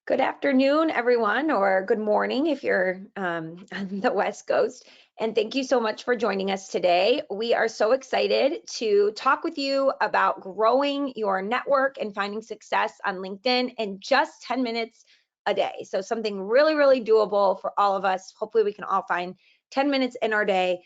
Good afternoon, everyone, or good morning if you're on the West Coast. And thank you so much for joining us today. We are so excited to talk with you about growing your network and finding success on LinkedIn in just 10 minutes a day. So something really, really doable for all of us. Hopefully we can all find 10 minutes in our day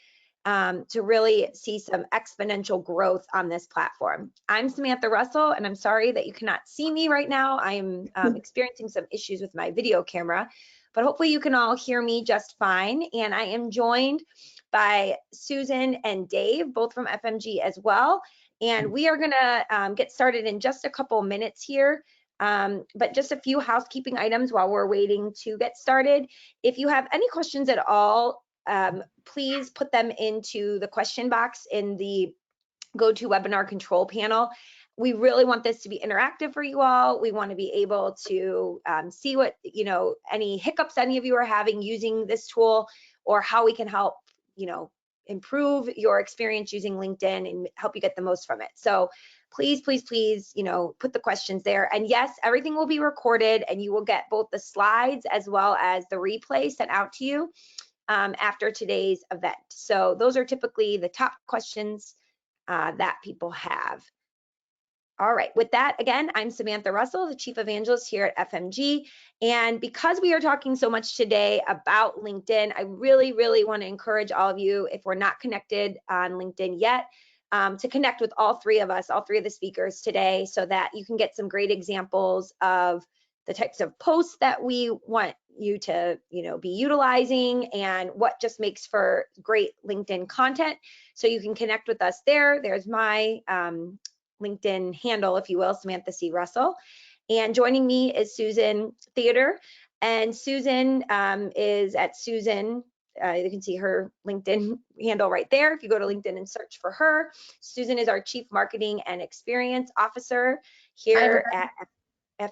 to really see some exponential growth on this platform. I'm Samantha Russell, and I'm sorry that you cannot see me right now. I am experiencing some issues with my video camera, but hopefully you can all hear me just fine. And I am joined by Susan and Dave, both from FMG as well. And we are gonna get started in just a couple minutes here. But just a few housekeeping items while we're waiting to get started. If you have any questions at all, please put them into the question box in the GoToWebinar control panel. We really want this to be interactive for you all. We want to be able to see what, any hiccups any of you are having using this tool, or how we can help, improve your experience using LinkedIn and help you get the most from it. So please, please, please, put the questions there. And yes, everything will be recorded, and you will get both the slides as well as the replay sent out to you after today's event. So those are typically the top questions that people have. All right, with that, again, I'm Samantha Russell, the Chief Evangelist here at FMG. And because we are talking so much today about LinkedIn, I really, really want to encourage all of you, if we're not connected on LinkedIn yet, to connect with all three of us, all three of the speakers today, so that you can get some great examples of the types of posts that we want you to be utilizing, and what just makes for great LinkedIn content. So you can connect with us there. There's my LinkedIn handle, if you will, Samantha C. Russell. And joining me is Susan Theder. And Susan is at Susan. You can see her LinkedIn handle right there. If you go to LinkedIn and search for her, Susan is our Chief Marketing and Experience Officer here at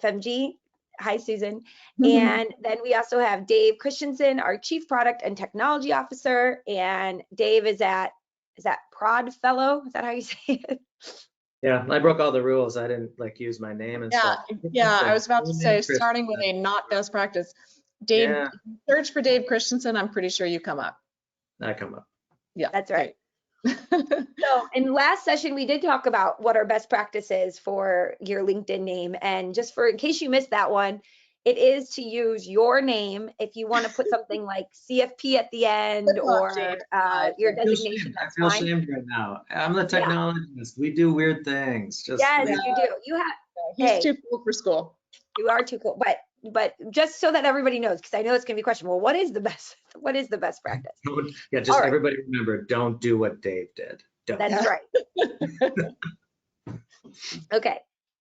FMG. Hi, Susan. And then we also have Dave Christensen, our Chief Product and Technology Officer. And Dave is that Prod Fellow? Is that how you say it? Yeah, I broke all the rules. I didn't use my name and stuff. Yeah, I was about to say, starting with a not best practice. Dave, Yeah. search for Dave Christensen. I'm pretty sure you come up. I come up. Yeah, that's right. So in last session, we did talk about what are best practices for your LinkedIn name. And just in case you missed that one, it is to use your name. If you want to put something like CFP at the end, or your designation, that's fine. I feel shamed right now. I'm the technologist. We do weird things. Yes, you do. You have. He's too cool for school. You are too cool, but just so that everybody knows, because I know it's gonna be a question. Well, what is the best practice? Yeah, just everybody remember, don't do what Dave did. Don't. That's right. Okay.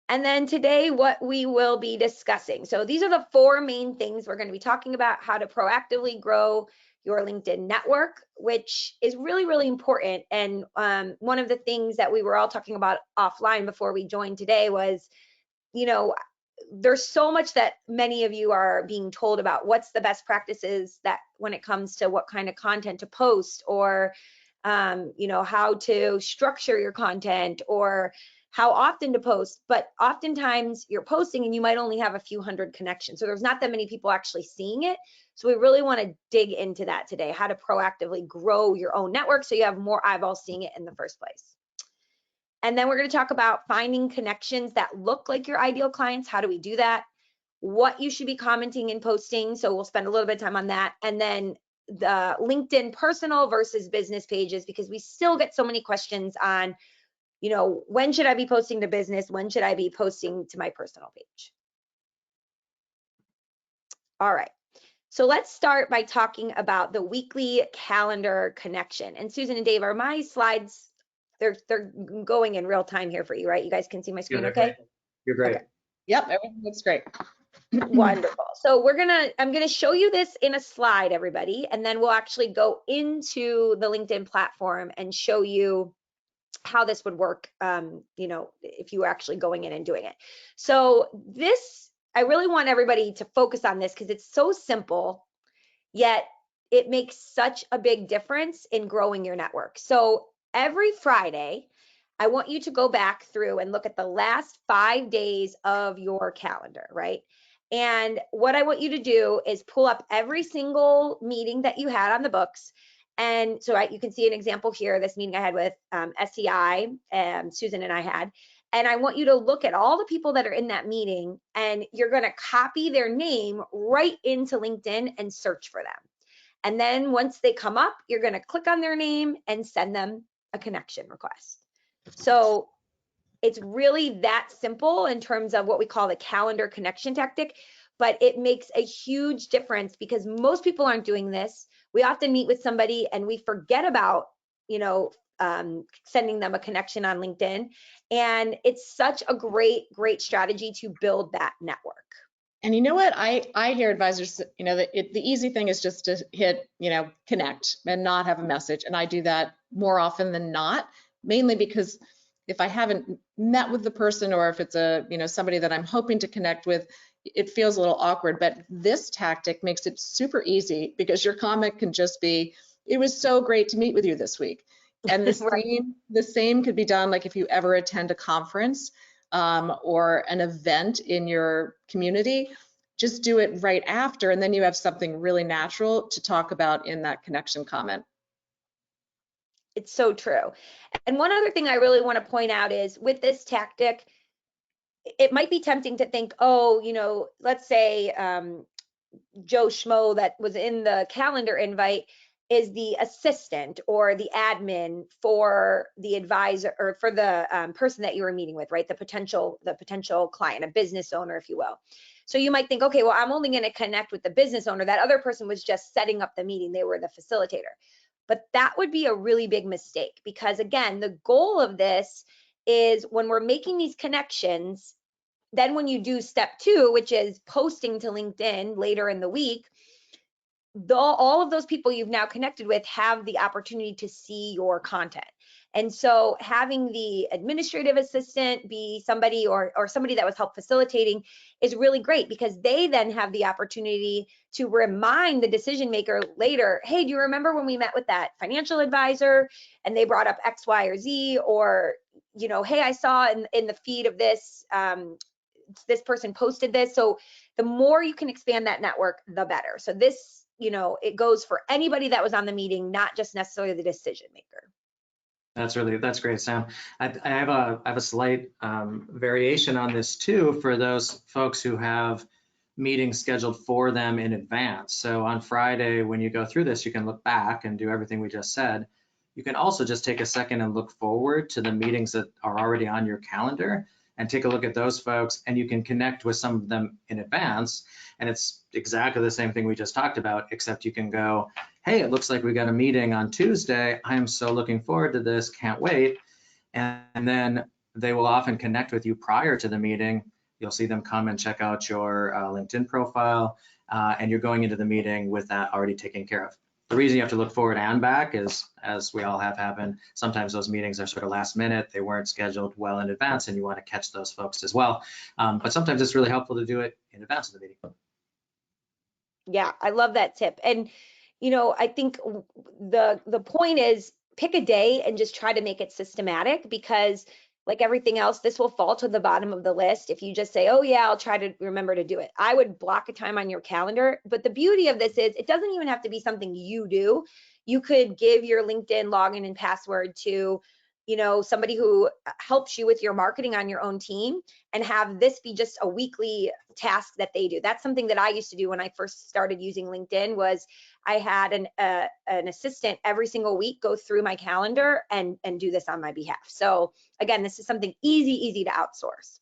And then today, what we will be discussing. So these are the four main things we're going to be talking about: how to proactively grow your LinkedIn network, which is really, really important. And one of the things that we were all talking about offline before we joined today was, there's so much that many of you are being told about what's the best practices that when it comes to what kind of content to post, or how to structure your content, or how often to post. But oftentimes you're posting and you might only have a few hundred connections, so there's not that many people actually seeing it. So we really want to dig into that today, how to proactively grow your own network so you have more eyeballs seeing it in the first place. And then we're going to talk about finding connections that look like your ideal clients. How do we do that? What you should be commenting and posting. So we'll spend a little bit of time on that. And then the LinkedIn personal versus business pages, because we still get so many questions on, when should I be posting to business? When should I be posting to my personal page? All right. So let's start by talking about the weekly calendar connection. And Susan and Dave, are my slides, they're going in real time here for you, right? You guys can see my screen, okay? You're great. Okay. Yep, everything looks great. Wonderful. So I'm gonna show you this in a slide, everybody, and then we'll actually go into the LinkedIn platform and show you how this would work, if you were actually going in and doing it. So I really want everybody to focus on this because it's so simple, yet it makes such a big difference in growing your network. So every Friday, I want you to go back through and look at the last 5 days of your calendar, right? And what I want you to do is pull up every single meeting that you had on the books. And so you can see an example here, this meeting I had with SEI, Susan and I had. And I want you to look at all the people that are in that meeting, and you're going to copy their name right into LinkedIn and search for them. And then once they come up, you're going to click on their name and send them a connection request. So it's really that simple in terms of what we call the calendar connection tactic, but it makes a huge difference because most people aren't doing this. We often meet with somebody and we forget about, sending them a connection on LinkedIn. And it's such a great strategy to build that network. And you know what? I hear advisors, that the easy thing is just to hit, connect and not have a message. And I do that more often than not, mainly because if I haven't met with the person, or if it's somebody that I'm hoping to connect with, it feels a little awkward. But this tactic makes it super easy because your comment can just be, "It was so great to meet with you this week." And the same could be done like if you ever attend a conference or an event in your community. Just do it right after, and then you have something really natural to talk about in that connection comment. It's so true. And one other thing I really want to point out is with this tactic, it might be tempting to think, oh, let's say Joe Schmo that was in the calendar invite is the assistant or the admin for the advisor or for the person that you were meeting with, right? The potential client, a business owner, if you will. So you might think, okay, well, I'm only going to connect with the business owner. That other person was just setting up the meeting. They were the facilitator. But that would be a really big mistake because, again, the goal of this is when we're making these connections, then when you do step 2, which is posting to LinkedIn later in the week, all of those people you've now connected with have the opportunity to see your content. And so having the administrative assistant be somebody or somebody that was help facilitating is really great because they then have the opportunity to remind the decision maker later, hey, do you remember when we met with that financial advisor and they brought up X, Y, or Z? Or, hey, I saw in the feed of this, this person posted this. So the more you can expand that network, the better. So this, it goes for anybody that was on the meeting, not just necessarily the decision maker. That's great, Sam. I have a slight variation on this too for those folks who have meetings scheduled for them in advance. So on Friday, when you go through this, you can look back and do everything we just said. You can also just take a second and look forward to the meetings that are already on your calendar and take a look at those folks, and you can connect with some of them in advance. And it's exactly the same thing we just talked about, except you can go, hey, it looks like we got a meeting on Tuesday. I'm so looking forward to this, can't wait. And then they will often connect with you prior to the meeting. You'll see them come and check out your LinkedIn profile, and you're going into the meeting with that already taken care of. The reason you have to look forward and back is, as we all have happened, sometimes those meetings are sort of last minute. They weren't scheduled well in advance, and you want to catch those folks as well. But sometimes it's really helpful to do it in advance of the meeting. Yeah, I love that tip. And, I think the point is pick a day and just try to make it systematic because like everything else, this will fall to the bottom of the list. If you just say, oh yeah, I'll try to remember to do it. I would block a time on your calendar. But the beauty of this is it doesn't even have to be something you do. You could give your LinkedIn login and password to, somebody who helps you with your marketing on your own team and have this be just a weekly task that they do. That's something that I used to do when I first started using LinkedIn was I had an assistant every single week go through my calendar and do this on my behalf. So again, this is something easy to outsource.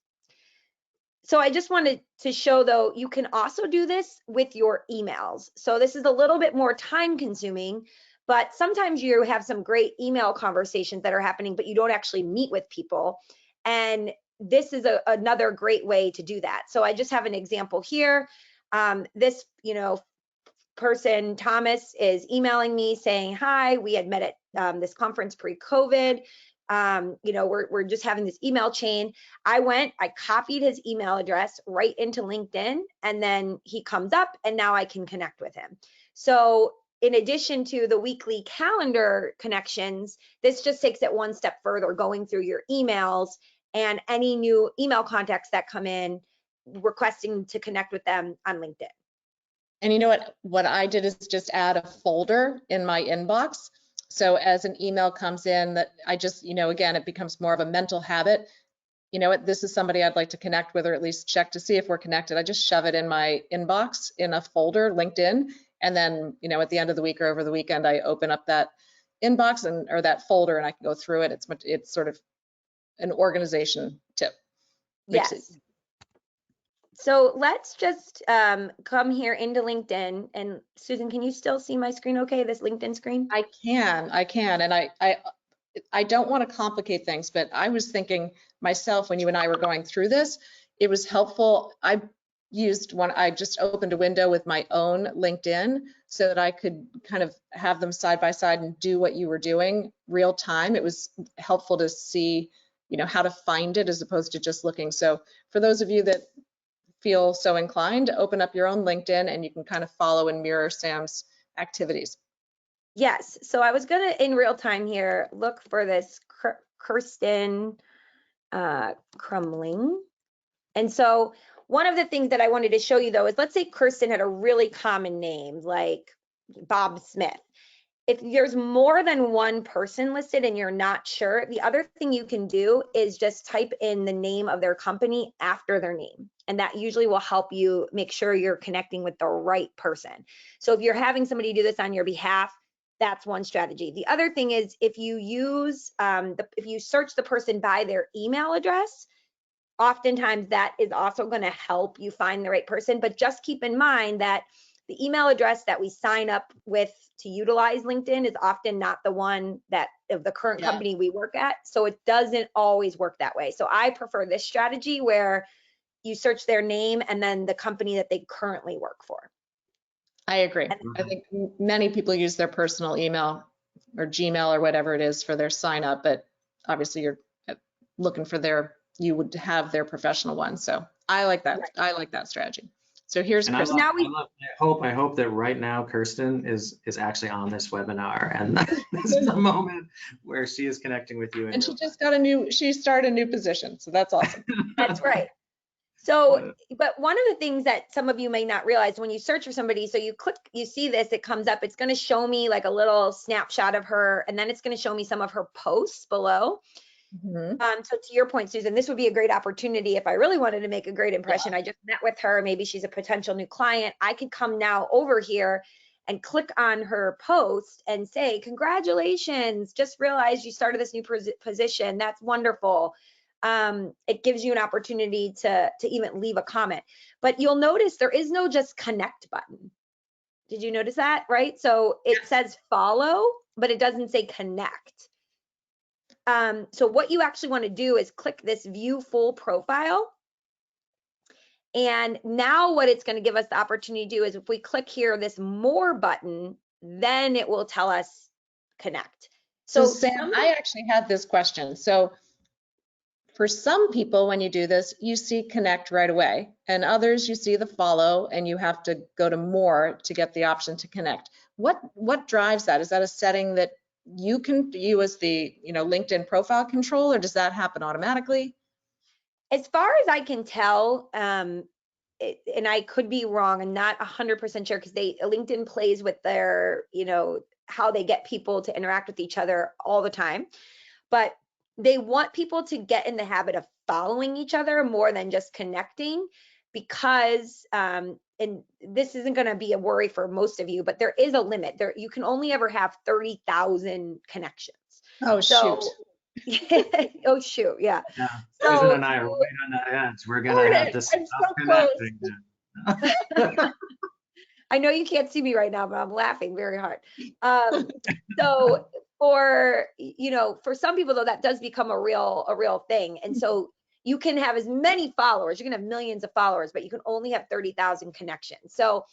So I just wanted to show though, you can also do this with your emails. So this is a little bit more time consuming, but sometimes you have some great email conversations that are happening, but you don't actually meet with people. And this is another great way to do that. So I just have an example here. This, person, Thomas, is emailing me saying, hi, we had met at this conference pre-COVID. We're just having this email chain. I copied his email address right into LinkedIn, and then he comes up and now I can connect with him. So in addition to the weekly calendar connections, this just takes it one step further, going through your emails and any new email contacts that come in. requesting to connect with them on LinkedIn. And you know what I did is just add a folder in my inbox. So as an email comes in that I just, again, it becomes more of a mental habit. You know what, this is somebody I'd like to connect with, or at least check to see if we're connected. I just shove it in my inbox in a folder, LinkedIn. And then, at the end of the week or over the weekend, I open up that inbox or that folder and I can go through it. It's sort of an organization tip. Yes. So let's just come here into LinkedIn. And Susan, can you still see my screen okay, this LinkedIn screen? I can. And I don't want to complicate things, but I was thinking myself when you and I were going through this, it was helpful. I just opened a window with my own LinkedIn so that I could kind of have them side by side and do what you were doing real time. It was helpful to see, how to find it as opposed to just looking. So for those of you that feel so inclined, open up your own LinkedIn and you can kind of follow and mirror Sam's activities. Yes, so I was gonna, in real time here, look for this Kirsten Crumling. And so one of the things that I wanted to show you though is, let's say Kirsten had a really common name like Bob Smith. If there's more than one person listed and you're not sure, the other thing you can do is just type in the name of their company after their name. And that usually will help you make sure you're connecting with the right person. So if you're having somebody do this on your behalf, that's one strategy. The other thing is, if you use, if you search the person by their email address, oftentimes that is also going to help you find the right person. But just keep in mind that the email address that we sign up with to utilize LinkedIn is often not the one that of the current company we work at. So it doesn't always work that way. So I prefer this strategy where you search their name and then the company that they currently work for. I agree. I think many people use their personal email or Gmail or whatever it is for their sign up, but obviously you're looking for you would have their professional one. So I like that. Right. I like that strategy. So here's Kirsten. I hope that right now Kirsten is actually on this webinar, and this is the moment where she is connecting with you. And she just she started a new position. So that's awesome. That's right. So, but one of the things that some of you may not realize when you search for somebody, so you click, you see this, it comes up, it's going to show me like a little snapshot of her, and then it's going to show me some of her posts below. So to your point, Susan, this would be a great opportunity if I really wanted to make a great impression. I just met with her, maybe she's a potential new client. I could come now over here and click on her post and say, congratulations, just realized you started this new position. That's wonderful. It gives you an opportunity to even leave a comment. But you'll notice there is no just connect button. Did you notice that, right? So it says follow, but it doesn't say connect. So what you actually want to do is click this view full profile. And now what it's going to give us the opportunity to do is, if we click here, this more button, then it will tell us connect. So Sam, I actually had this question. So for some people, when you do this, you see connect right away, and others you see the follow and you have to go to more to get the option to connect. What drives that? Is that a setting that you as the LinkedIn profile control, or does that happen automatically? As far as I can tell, and I could be wrong, I'm not 100% sure, because LinkedIn plays with their, how they get people to interact with each other all the time, but they want people to get in the habit of following each other more than just connecting, because and this isn't going to be a worry for most of you, but there is a limit. You can only ever have 30,000 connections. Oh, shoot. Oh, shoot. Yeah. So, Susan and I are right on the edge. We're going to have to stop connecting. I know you can't see me right now, but I'm laughing very hard. So for some people though, that does become a real thing. And so you can have as many followers, you can have millions of followers, but you can only have 30,000 connections. So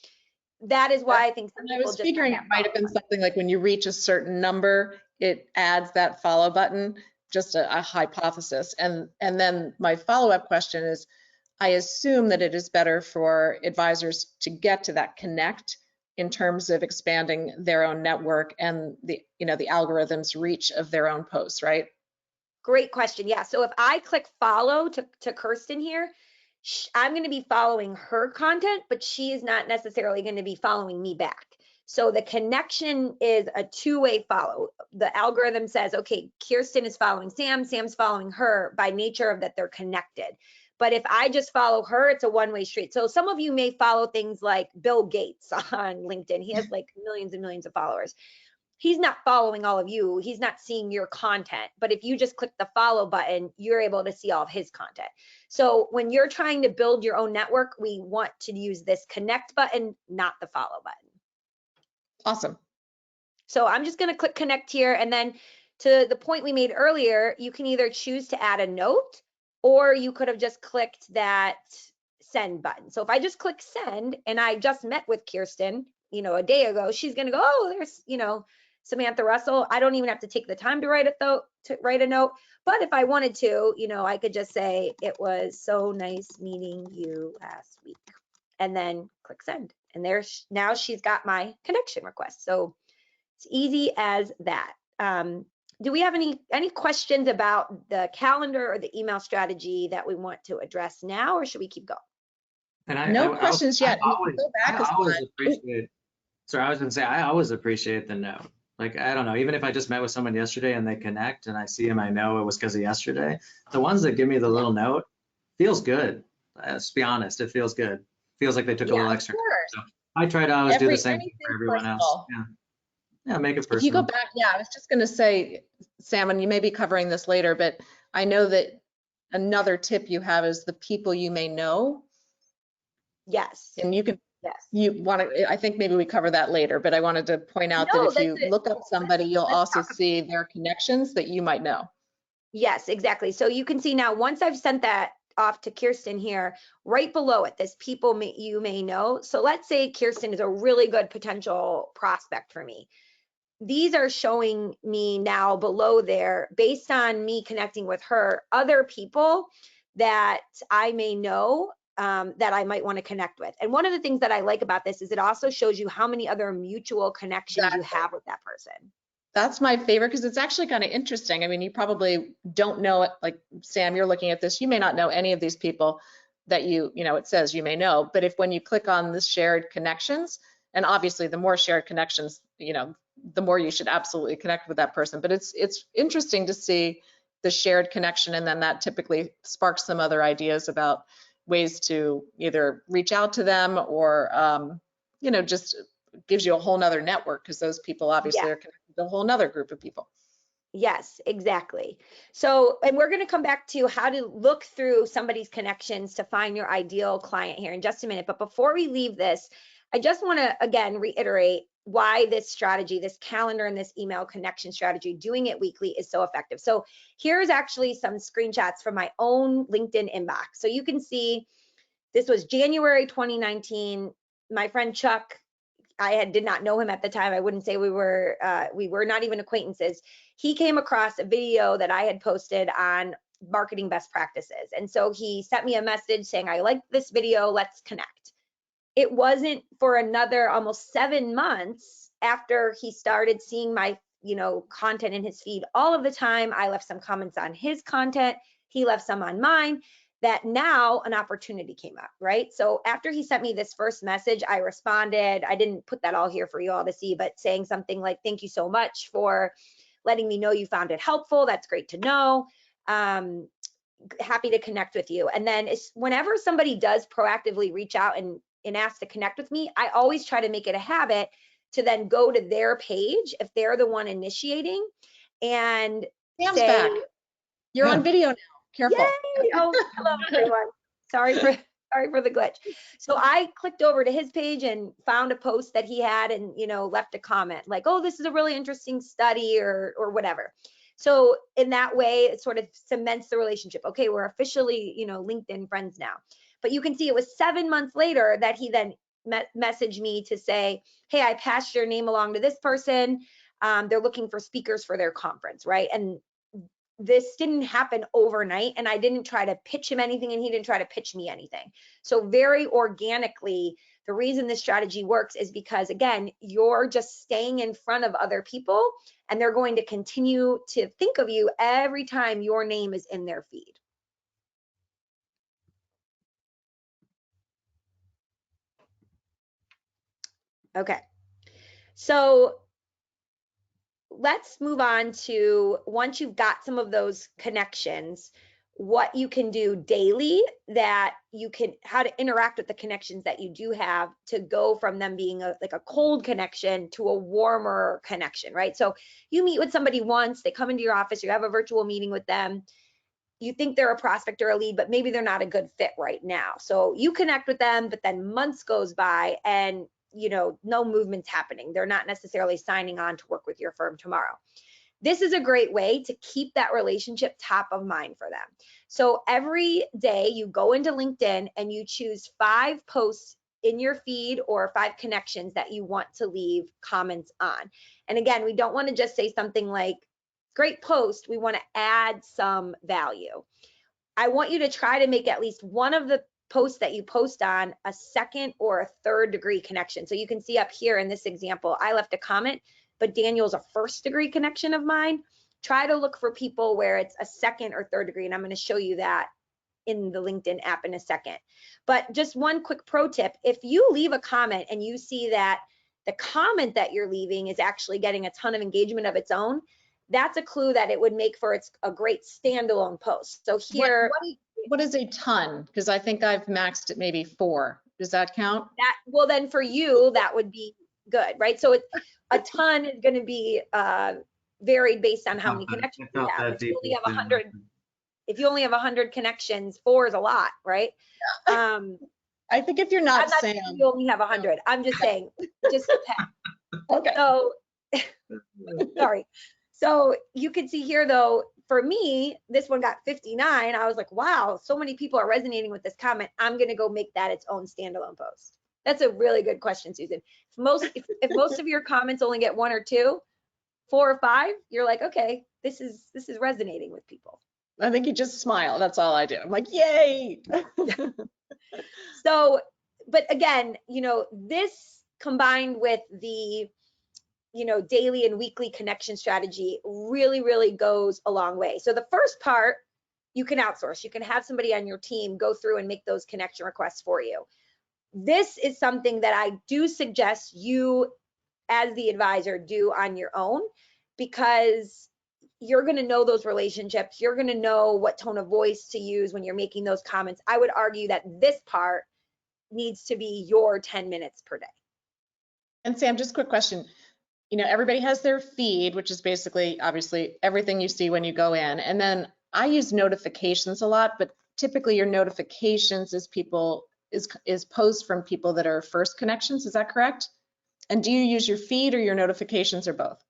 that is why I think some people just figuring it might have been something like when you reach a certain number, it adds that follow button, just a hypothesis. And then my follow-up question is, I assume that it is better for advisors to get to that connect in terms of expanding their own network and the algorithm's reach of their own posts, right? Great question. Yeah. So if I click follow to Kirsten here, I'm going to be following her content, but she is not necessarily going to be following me back. So the connection is a two-way follow. The algorithm says, okay, Kirsten is following Sam, Sam's following her by nature of that they're connected. But if I just follow her, it's a one-way street. So some of you may follow things like Bill Gates on LinkedIn. He has like millions and millions of followers. He's not following all of you. He's not seeing your content. But if you just click the follow button, you're able to see all of his content. So when you're trying to build your own network, we want to use this connect button, not the follow button. Awesome. So I'm just going to click connect here. And then to the point we made earlier, you can either choose to add a note, or you could have just clicked that send button. So if I just click send and I just met with Kirsten, a day ago, she's going to go, oh, there's, Samantha Russell. I don't even have to take the time to write a note. But if I wanted to, I could just say, it was so nice meeting you last week, and then click send. And now she's got my connection request. So it's easy as that. Do we have any questions about the calendar or the email strategy that we want to address now, or should we keep going? And No questions yet. I always appreciate. So I was going to say, I always appreciate the note. Like, I don't know, even if I just met with someone yesterday and they connect and I see him, I know it was because of yesterday. The ones that give me the little note feels good. Let's be honest, it feels good. Feels like they took a little extra. So I try to always do the same thing for everyone else. Yeah, make it personal. If you go back, I was just going to say, Sam, and you may be covering this later, but I know that another tip you have is the people you may know. Yes. And you can. Yes. You want to, I think maybe we cover that later, but I wanted to point out that if you look up somebody, you'll also see their connections that you might know. Yes, exactly. So you can see now, once I've sent that off to Kirsten here, right below it, this people you may know. So let's say Kirsten is a really good potential prospect for me. These are showing me now below there, based on me connecting with her, other people that I may know that I might want to connect with. And one of the things that I like about this is it also shows you how many other mutual connections you have with that person. That's my favorite, because it's actually kind of interesting. I mean, you probably don't know it. Like, Sam, you're looking at this, you may not know any of these people that it says you may know, but when you click on the shared connections, and obviously the more shared connections, the more you should absolutely connect with that person. But it's interesting to see the shared connection, and then that typically sparks some other ideas about ways to either reach out to them or, just gives you a whole nother network, because those people obviously are connected to a whole nother group of people. Yes, exactly. So, and we're going to come back to how to look through somebody's connections to find your ideal client here in just a minute. But before we leave this, I just want to, again, reiterate why this strategy, this calendar and this email connection strategy, doing it weekly, is so effective. So here's actually some screenshots from my own LinkedIn inbox. So you can see this was January 2019. My friend Chuck, I did not know him at the time. I wouldn't say we were not even acquaintances. He came across a video that I had posted on marketing best practices. And so he sent me a message saying, I like this video, let's connect. It wasn't for another almost 7 months after he started seeing my, content in his feed all of the time. I left some comments on his content. He left some on mine. That now an opportunity came up, right? So after he sent me this first message, I responded. I didn't put that all here for you all to see, but saying something like, thank you so much for letting me know you found it helpful. That's great to know. Happy to connect with you. And then whenever somebody does proactively reach out and ask to connect with me, I always try to make it a habit to then go to their page if they're the one initiating and Sam's say, back. You're on video now. Careful. Yay! Oh, hello everyone. Sorry for the glitch. So I clicked over to his page and found a post that he had and, left a comment like, oh, this is a really interesting study or whatever. So in that way, it sort of cements the relationship. Okay, we're officially, LinkedIn friends now. But you can see it was 7 months later that he then messaged me to say, hey, I passed your name along to this person. They're looking for speakers for their conference, right? And this didn't happen overnight, and I didn't try to pitch him anything and he didn't try to pitch me anything. So very organically, the reason this strategy works is because, again, you're just staying in front of other people and they're going to continue to think of you every time your name is in their feed. Okay. So let's move on to, once you've got some of those connections, what you can do daily, that you can, how to interact with the connections that you do have to go from them being like a cold connection to a warmer connection, right? So you meet with somebody once, they come into your office, you have a virtual meeting with them, you think they're a prospect or a lead, but maybe they're not a good fit right now. So you connect with them, but then months goes by and no movement's happening. They're not necessarily signing on to work with your firm tomorrow. This is a great way to keep that relationship top of mind for them. So every day you go into LinkedIn and you choose 5 posts in your feed or 5 connections that you want to leave comments on. And again, we don't want to just say something like, great post. We want to add some value. I want you to try to make at least one of the posts that you post on a second or a third degree connection. So you can see up here in this example, I left a comment, but Daniel's a first degree connection of mine. Try to look for people where it's a second or third degree, and I'm going to show you that in the LinkedIn app in a second. But just one quick pro tip, if you leave a comment and you see that the comment that you're leaving is actually getting a ton of engagement of its own, that's a clue that it would make for a great standalone post. So here, what is a ton? Because I think I've maxed it maybe 4. Does that count? Well, then for you, that would be good, right? So a ton is going to be varied based on how many connections you have. If you only have 100 connections, 4 is a lot, right? I think if you're not saying you only have 100, I'm just saying, just okay. So sorry. So you can see here though, for me, this one got 59. I was like, wow, so many people are resonating with this comment. I'm going to go make that its own standalone post. That's a really good question, Susan. If most of your comments only get 1 or 2, 4 or 5, you're like, okay, this is resonating with people. I think you just smile. That's all I do. I'm like, yay. So, but again, this combined with the daily and weekly connection strategy really, really goes a long way. So the first part, you can outsource. You can have somebody on your team go through and make those connection requests for you. This is something that I do suggest you, as the advisor, do on your own, because you're going to know those relationships. You're going to know what tone of voice to use when you're making those comments. I would argue that this part needs to be your 10 minutes per day. And Sam, just a quick question. Everybody has their feed, which is basically obviously everything you see when you go in. And then I use notifications a lot, but typically your notifications is posts from people that are first connections. Is that correct? And do you use your feed or your notifications or both?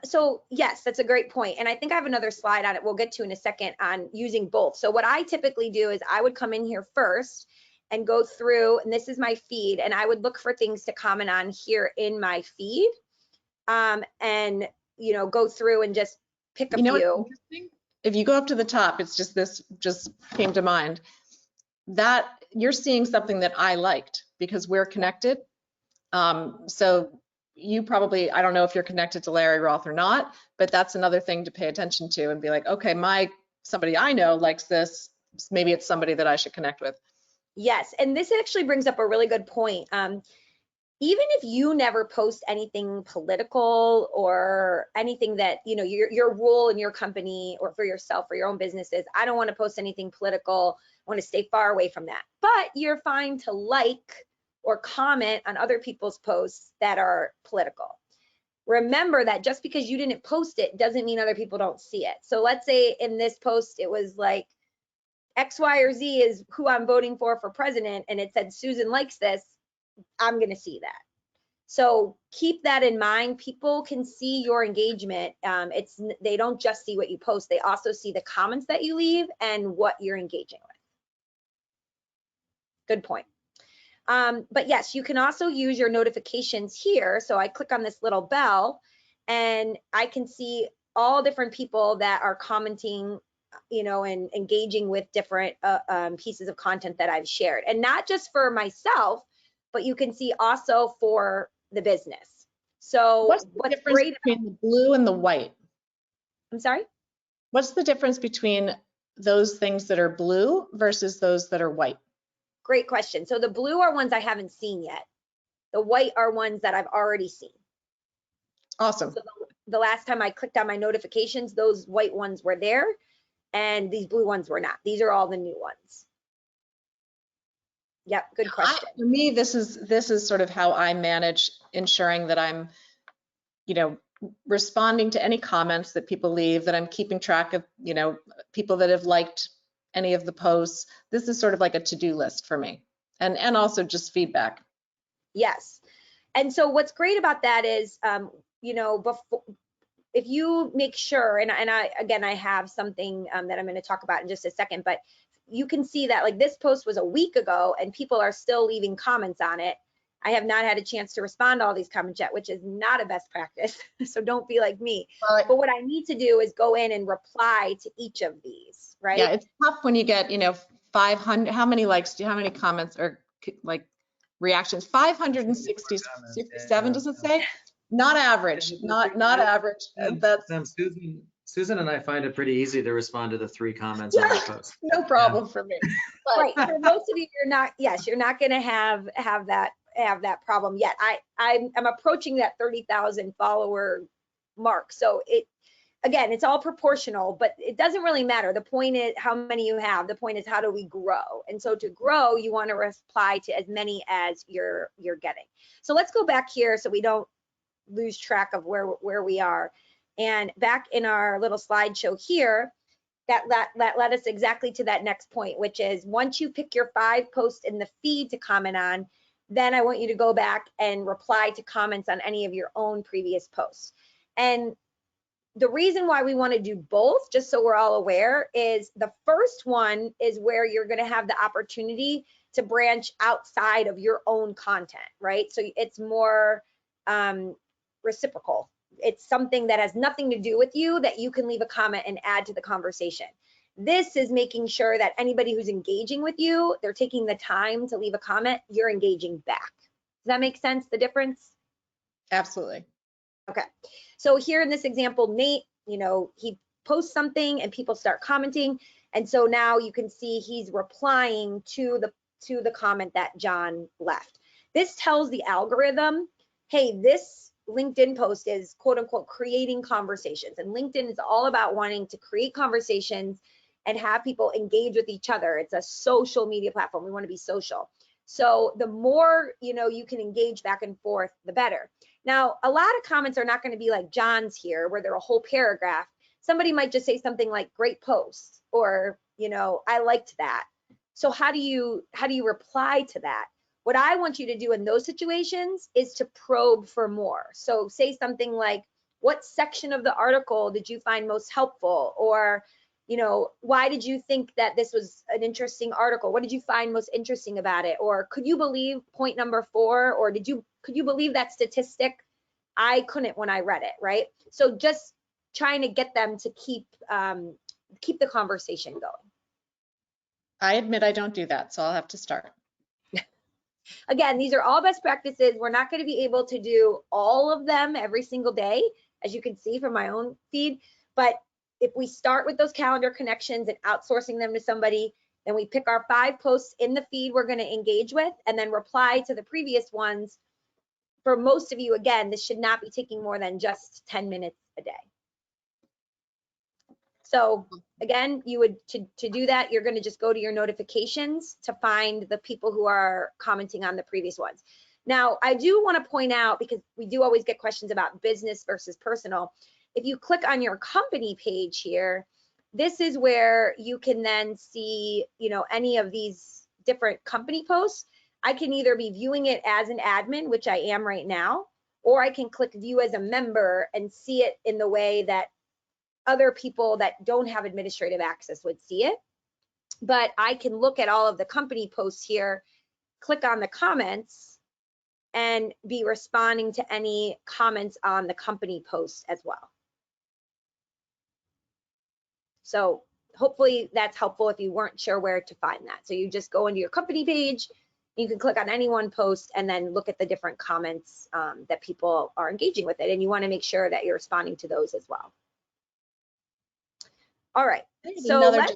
So yes, that's a great point. And I think I have another slide on it we'll get to in a second on using both. So what I typically do is I would come in here first and go through, and this is my feed, and I would look for things to comment on here in my feed, and go through and just pick a few. If you go up to the top, it's just this just came to mind, that you're seeing something that I liked because we're connected. So you probably, I don't know if you're connected to Larry Roth or not, but that's another thing to pay attention to and be like, okay, somebody I know likes this. Maybe it's somebody that I should connect with. Yes, and this actually brings up a really good point. Even if you never post anything political or anything that, your rule in your company or for yourself or your own businesses, I don't want to post anything political. I want to stay far away from that. But you're fine to like or comment on other people's posts that are political. Remember that just because you didn't post it doesn't mean other people don't see it. So let's say in this post, it was like, X, Y, or Z is who I'm voting for president, and it said Susan likes this, I'm going to see that. So keep that in mind. People can see your engagement. They don't just see what you post, they also see the comments that you leave and what you're engaging with. Good point. But yes, you can also use your notifications here. So I click on this little bell and I can see all different people that are commenting, and engaging with different pieces of content that I've shared. And not just for myself, but you can see also for the business. So what's the difference between the blue and the white? I'm sorry? What's the difference between those things that are blue versus those that are white? Great question. So the blue are ones I haven't seen yet. The white are ones that I've already seen. Awesome. So the last time I clicked on my notifications, those white ones were there and these blue ones were not. These are all the new ones. Yep, good question. For me, this is sort of how I manage ensuring that I'm, you know, responding to any comments that people leave, that I'm keeping track of, you know, people that have liked any of the posts. This is sort of like a to-do list for me, and also just feedback. Yes. And so what's great about that is, you know, before, if you make sure, and I have something that I'm going to talk about in just a second, but you can see that like this post was a week ago and people are still leaving comments on it. I have not had a chance to respond to all these comments yet, which is not a best practice. So don't be like me. But what I need to do is go in and reply to each of these, right? Yeah, it's tough when you get, you know, 500, how many likes, how many comments or like reactions? 567, does it say? Not average, not average. That's Susan and I find it pretty easy to respond to the 3 comments on the post. no problem for me. But right, for most of you, you're not, yes, you're not gonna have that problem yet. I'm approaching that 30,000 follower mark. So again, it's all proportional, but it doesn't really matter. The point is how many you have. The point is how do we grow? And so to grow, you want to reply to as many as you're getting. So let's go back here so we don't lose track of where we are. And back in our little slideshow here, that led us exactly to that next point, which is once you pick your 5 posts in the feed to comment on, then I want you to go back and reply to comments on any of your own previous posts. And the reason why we want to do both, just so we're all aware, is the first one is where you're going to have the opportunity to branch outside of your own content, right? So it's more reciprocal. It's something that has nothing to do with you that you can leave a comment and add to the conversation. This is making sure that anybody who's engaging with you, they're taking the time to leave a comment, you're engaging back. Does that make sense, the difference? Absolutely. Okay, so here in this example, Nate, you know, he posts something and people start commenting. And so now you can see he's replying to the comment that John left. This tells the algorithm, hey, this LinkedIn post is quote unquote creating conversations. And LinkedIn is all about wanting to create conversations and have people engage with each other. It's a social media platform. We want to be social. So the more, you know, you can engage back and forth, the better. Now, a lot of comments are not going to be like John's here, where they're a whole paragraph. Somebody might just say something like great post, or, you know, I liked that. So how do you reply to that? What I want you to do in those situations is to probe for more. So say something like, what section of the article did you find most helpful? Or, you know, why did you think that this was an interesting article? What did you find most interesting about it? Or could you believe point number 4? Or could you believe that statistic? I couldn't when I read it, right? So just trying to get them to keep the conversation going. I admit I don't do that, so I'll have to start. Again, these are all best practices. We're not going to be able to do all of them every single day, as you can see from my own feed. But if we start with those calendar connections and outsourcing them to somebody, then we pick our 5 posts in the feed we're going to engage with and then reply to the previous ones. For most of you, again, this should not be taking more than just 10 minutes a day. So again, you would, to do that, you're going to just go to your notifications to find the people who are commenting on the previous ones. Now, I do want to point out, because we do always get questions about business versus personal. If you click on your company page here, this is where you can then see, you know, any of these different company posts. I can either be viewing it as an admin, which I am right now, or I can click view as a member and see it in the way that other people that don't have administrative access would see it. But I can look at all of the company posts here, click on the comments, and be responding to any comments on the company posts as well. So hopefully that's helpful if you weren't sure where to find that. So you just go into your company page, you can click on any one post and then look at the different comments that people are engaging with it. And you want to make sure that you're responding to those as well. All right, so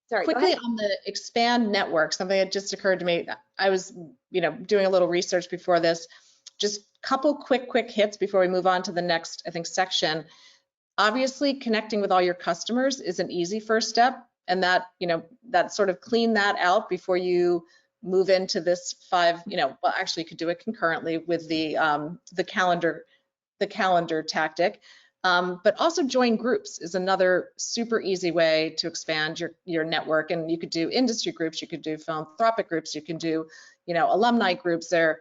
Sorry, go Quickly ahead. on the expand network, something that just occurred to me. I was, doing a little research before this. Just couple quick hits before we move on to the next, I think, section. Obviously, connecting with all your customers is an easy first step, and that, that sort of clean that out before you move into this 5, well, actually you could do it concurrently with the calendar tactic. But also join groups is another super easy way to expand your network. And you could do industry groups, you could do philanthropic groups, you can do, alumni groups. There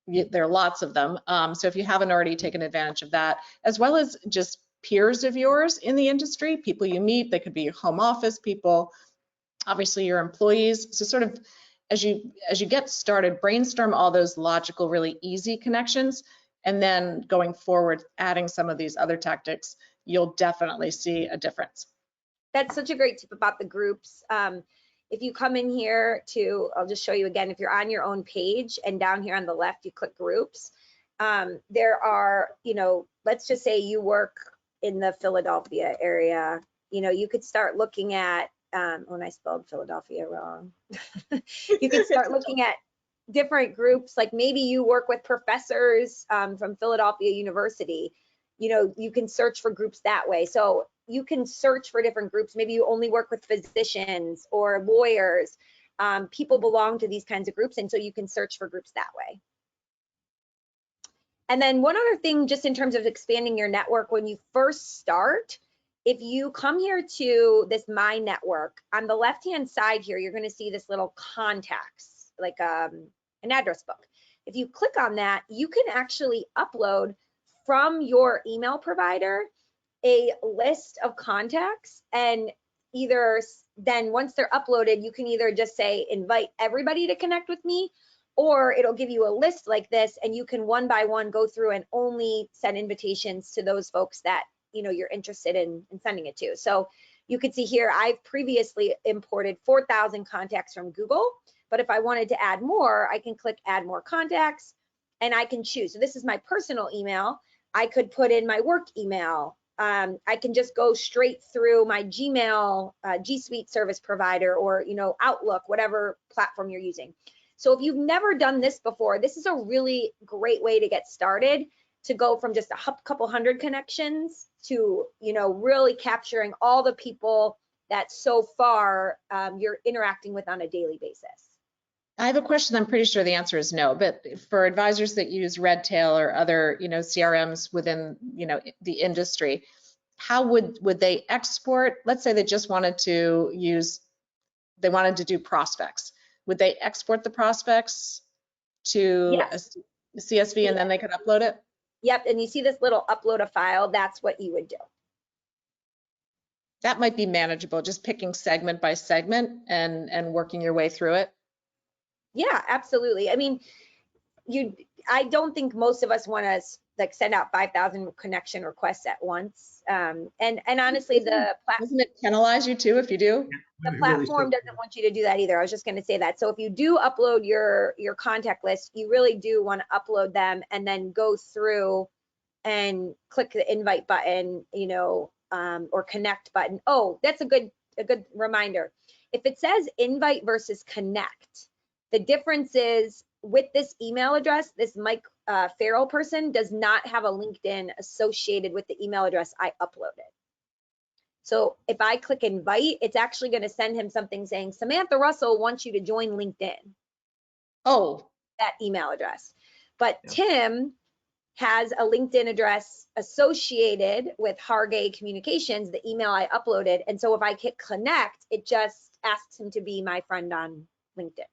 are lots of them. So if you haven't already taken advantage of that, as well as just peers of yours in the industry, people you meet, they could be your home office people, obviously your employees. So sort of as you get started, brainstorm all those logical, really easy connections. And then going forward, adding some of these other tactics, you'll definitely see a difference. That's such a great tip about the groups. If you come in here I'll just show you again, if you're on your own page and down here on the left, you click groups. There are, let's just say you work in the Philadelphia area, you could start looking at, when I spelled Philadelphia wrong, you could start looking at different groups, like maybe you work with professors from Philadelphia University, you can search for groups that way. So you can search for different groups. Maybe you only work with physicians or lawyers. People belong to these kinds of groups, and so you can search for groups that way. And then one other thing, just in terms of expanding your network, when you first start, if you come here to this My Network, on the left-hand side here, you're going to see this little contacts, like an address book. If you click on that, you can actually upload from your email provider a list of contacts, and either then once they're uploaded, you can either just say invite everybody to connect with me, or it'll give you a list like this, and you can one by one go through and only send invitations to those folks that you're interested in sending it to. So you can see here, I've previously imported 4,000 contacts from Google, but if I wanted to add more, I can click add more contacts, and I can choose. So this is my personal email. I could put in my work email. I can just go straight through my Gmail, G Suite service provider, or Outlook, whatever platform you're using. So if you've never done this before, this is a really great way to get started, to go from just a couple hundred connections to really capturing all the people that so far you're interacting with on a daily basis. I have a question. I'm pretty sure the answer is no, but for advisors that use Redtail or other, CRMs within, the industry, how would they export? Let's say they just wanted to do prospects. Would they export the prospects to Yes. a CSV and then they could upload it? Yep, and you see this little upload a file, that's what you would do. That might be manageable, just picking segment by segment and working your way through it. Yeah, absolutely. I mean, I don't think most of us want to send out 5,000 connection requests at once. And honestly, doesn't it penalize you too if you do? The platform doesn't want you to do that either. I was just going to say that. So if you do upload your contact list, you really do want to upload them and then go through and click the invite button, or connect button. Oh, that's a good reminder. If it says invite versus connect, the difference is with this email address, this Mike Farrell person does not have a LinkedIn associated with the email address I uploaded. So if I click invite, it's actually going to send him something saying, Samantha Russell wants you to join LinkedIn. Oh, that email address. But Tim has a LinkedIn address associated with Hargay Communications, the email I uploaded. And so if I hit connect, it just asks him to be my friend on LinkedIn.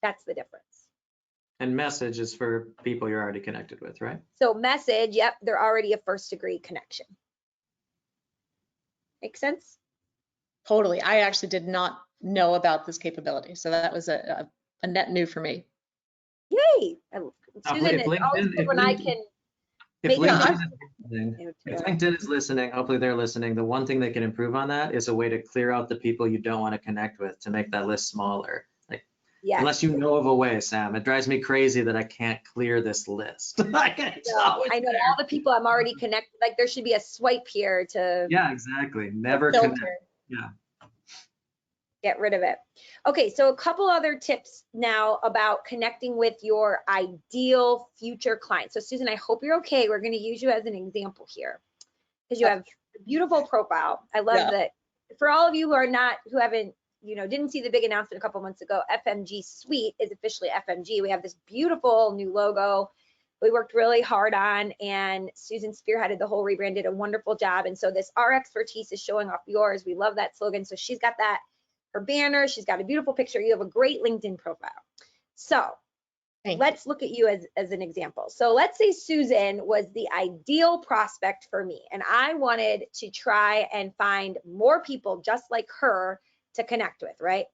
That's the difference. And message is for people you're already connected with, right? So message, yep, they're already a first degree connection. Make sense? Totally. I actually did not know about this capability. So that was a net new for me. Yay. Susan, If it's always good when I can If make LinkedIn is listening, hopefully they're listening. The one thing they can improve on that is a way to clear out the people you don't want to connect with to make that list smaller. Yes. Unless you know of a way, Sam, it drives me crazy that I can't clear this list. I know all the people I'm already connected. Like there should be a swipe here to. Yeah, exactly. Never connect. Yeah. Get rid of it. Okay, so a couple other tips now about connecting with your ideal future clients. So Susan, I hope you're okay. We're going to use you as an example here because you have a beautiful profile. I love that. For all of you who haven't, didn't see the big announcement a couple months ago, FMG Suite is officially FMG. We have this beautiful new logo we worked really hard on, and Susan spearheaded the whole rebrand, did a wonderful job. And so this our expertise is showing off yours. We love that slogan. So she's got that, her banner, she's got a beautiful picture. You have a great LinkedIn profile. So let's look at you as an example. So let's say Susan was the ideal prospect for me, and I wanted to try and find more people just like her to connect with, right?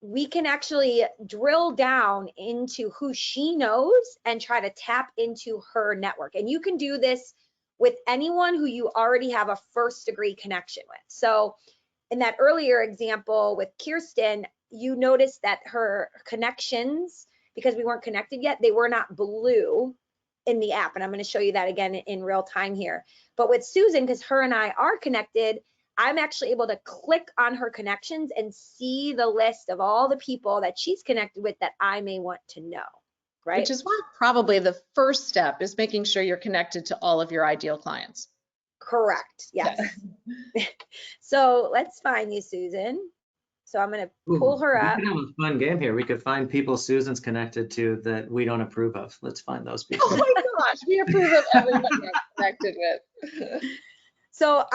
We can actually drill down into who she knows and try to tap into her network. And you can do this with anyone who you already have a first degree connection with. So in that earlier example with Kirsten, you noticed that her connections, because we weren't connected yet, they were not blue in the app. And I'm going to show you that again in real time here. But with Susan, because her and I are connected, I'm actually able to click on her connections and see the list of all the people that she's connected with that I may want to know, right? Which is why probably the first step is making sure you're connected to all of your ideal clients. Correct, yes. Yeah. So let's find you, Susan. So I'm going to pull her up. We could have a fun game here. We could find people Susan's connected to that we don't approve of. Let's find those people. Oh my gosh, we approve of everyone we're connected with. So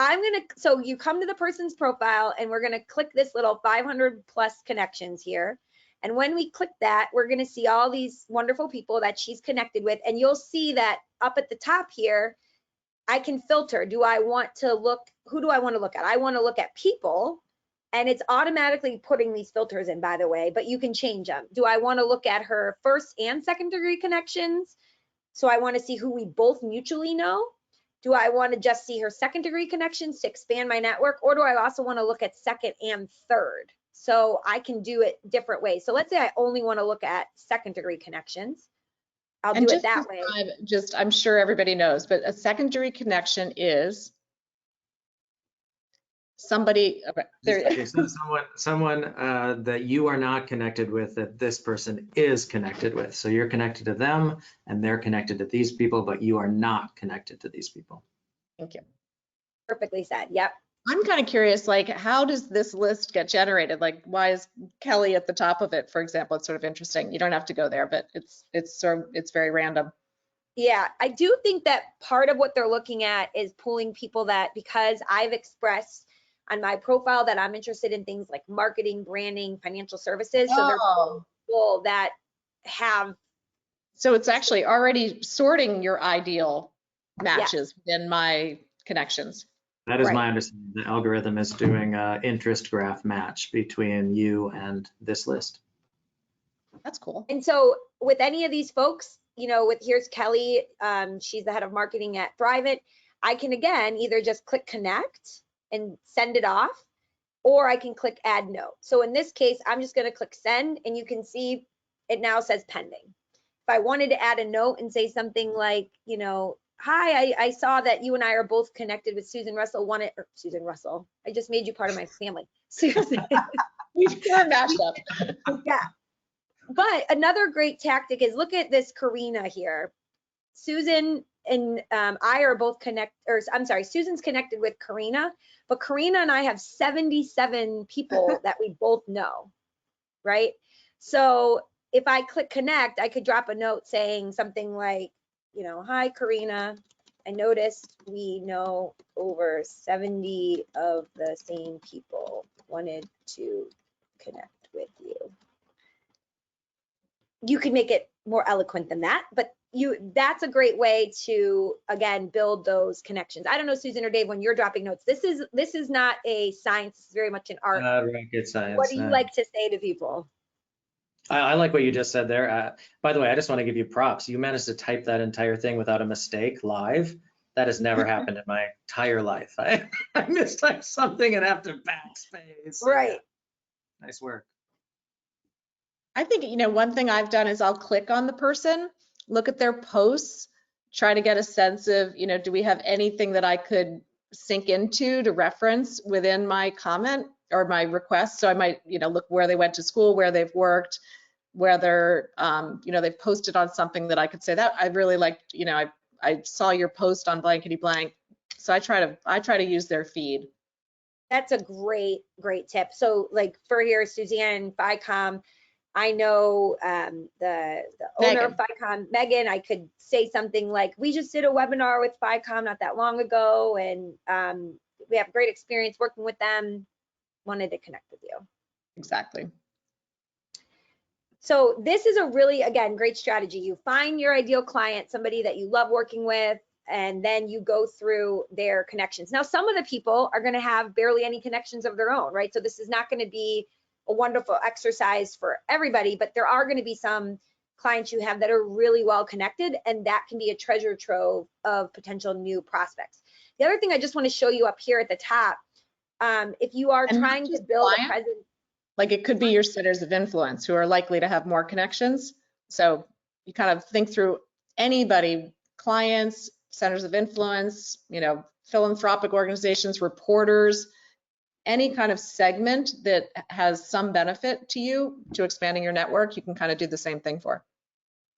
so you come to the person's profile and we're gonna click this little 500 plus connections here. And when we click that, we're gonna see all these wonderful people that she's connected with. And you'll see that up at the top here, I can filter. Who do I want to look at? I wanna look at people, and it's automatically putting these filters in, by the way, but you can change them. Do I wanna look at her first and second degree connections? So I wanna see who we both mutually know. Do I want to just see her second degree connections to expand my network, or do I also want to look at second and third? So I can do it different ways. So let's say I only want to look at second degree connections. I'll do it that way. I'm sure everybody knows, but a second degree connection is somebody, someone that you are not connected with that this person is connected with. So you're connected to them and they're connected to these people, but you are not connected to these people. Thank you. Perfectly said. Yep. I'm kind of curious, like, how does this list get generated? Like, why is Kelly at the top of it, for example? It's sort of interesting. You don't have to go there, but it's very random. Yeah, I do think that part of what they're looking at is pulling people that, because I've expressed on my profile that I'm interested in things like marketing, branding, financial services. So they're people that have. So it's actually already sorting your ideal matches within my connections. That is my understanding. The algorithm is doing an interest graph match between you and this list. That's cool. And so with any of these folks, here's Kelly, she's the head of marketing at Thrivent. I can, again, either just click connect and send it off, or I can click add note. So in this case, I'm just going to click send, and you can see it now says pending. If I wanted to add a note and say something like, hi, I saw that you and I are both connected with Susan Russell. Susan Russell, I just made you part of my family. Susan. We're mashed up. Yeah. But another great tactic is, look at this Karina here. Susan and I are both Susan's connected with Karina, but Karina and I have 77 people that we both know, right? So if I click connect, I could drop a note saying something like, hi, Karina, I noticed we know over 70 of the same people, wanted to connect with you. You could make it more eloquent than that, but that's a great way to, again, build those connections. I don't know, Susan or Dave, when you're dropping notes, this is not a science, it's very much an art. Rocket science. What do you like to say to people? I like what you just said there. By the way, I just want to give you props. You managed to type that entire thing without a mistake live. That has never happened in my entire life. I mistyped something and have to backspace. Right. Nice work. I think, one thing I've done is I'll click on the person, look at their posts, try to get a sense of, do we have anything that I could sync into to reference within my comment? or my requests. So I might, look where they went to school, where they've worked, whether, they've posted on something that I could say that I really liked, I saw your post on blankety blank. So I try to use their feed. That's a great tip. So like for here, Suzanne, FICOM, I know the owner of FICOM, Megan, I could say something like, we just did a webinar with FICOM not that long ago, and we have great experience working with them. Wanted to connect with you. Exactly. So this is a really, again, great strategy. You find your ideal client, somebody that you love working with, and then you go through their connections. Now, some of the people are going to have barely any connections of their own, right? So this is not going to be a wonderful exercise for everybody, but there are going to be some clients you have that are really well connected, and that can be a treasure trove of potential new prospects. The other thing I just want to show you up here at the top, if you are trying to build a presence, like it could be your centers of influence who are likely to have more connections. So you kind of think through anybody, clients, centers of influence, philanthropic organizations, reporters, any kind of segment that has some benefit to you to expanding your network, you can kind of do the same thing for.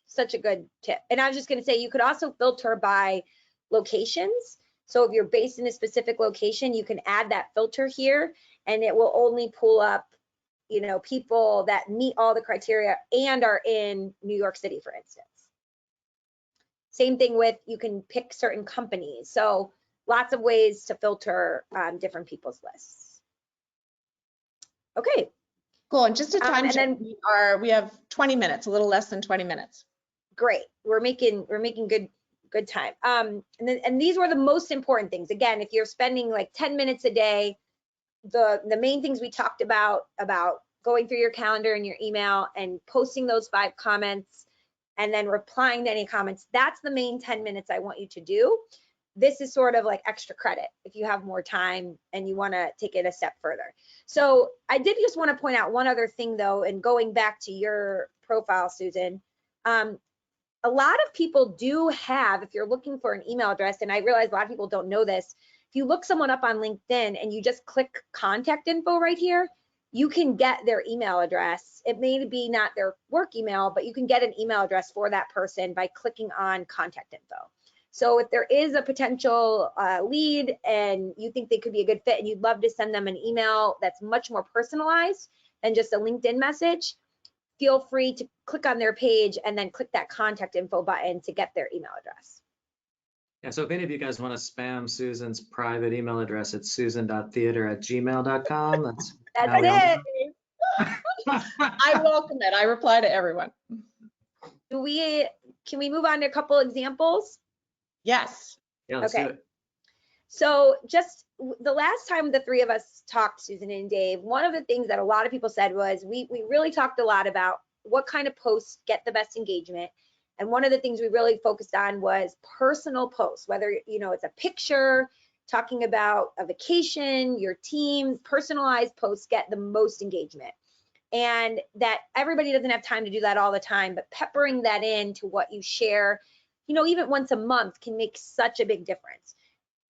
Such a good tip. And I was just going to say, you could also filter by locations. So if you're based in a specific location, you can add that filter here, and it will only pull up, people that meet all the criteria and are in New York City, for instance. Same thing with, you can pick certain companies. So lots of ways to filter different people's lists. Okay. Cool. And just a time check, we have 20 minutes, a little less than 20 minutes. Great. We're making good time. And these were the most important things. Again, if you're spending like 10 minutes a day, the main things we talked about going through your calendar and your email and posting those 5 comments and then replying to any comments, that's the main 10 minutes I want you to do. This is sort of like extra credit if you have more time and you want to take it a step further. So I did just want to point out one other thing though, and going back to your profile, Susan, a lot of people do have, if you're looking for an email address, and I realize a lot of people don't know this, if you look someone up on LinkedIn and you just click contact info right here, you can get their email address. It may be not their work email, but you can get an email address for that person by clicking on contact info. So if there is a potential lead and you think they could be a good fit and you'd love to send them an email that's much more personalized than just a LinkedIn message, feel free to click on their page and then click that contact info button to get their email address. Yeah, so if any of you guys want to spam Susan's private email address, it's susan.theder@gmail.com. That's it. I welcome it. I reply to everyone. Can we move on to a couple examples? Yes. Yeah, let's do it. So just the last time the 3 of us talked, Susan and Dave, one of the things that a lot of people said was we really talked a lot about what kind of posts get the best engagement. And one of the things we really focused on was personal posts, whether, it's a picture, talking about a vacation, your team, personalized posts get the most engagement. And that everybody doesn't have time to do that all the time, but peppering that into what you share, even once a month can make such a big difference.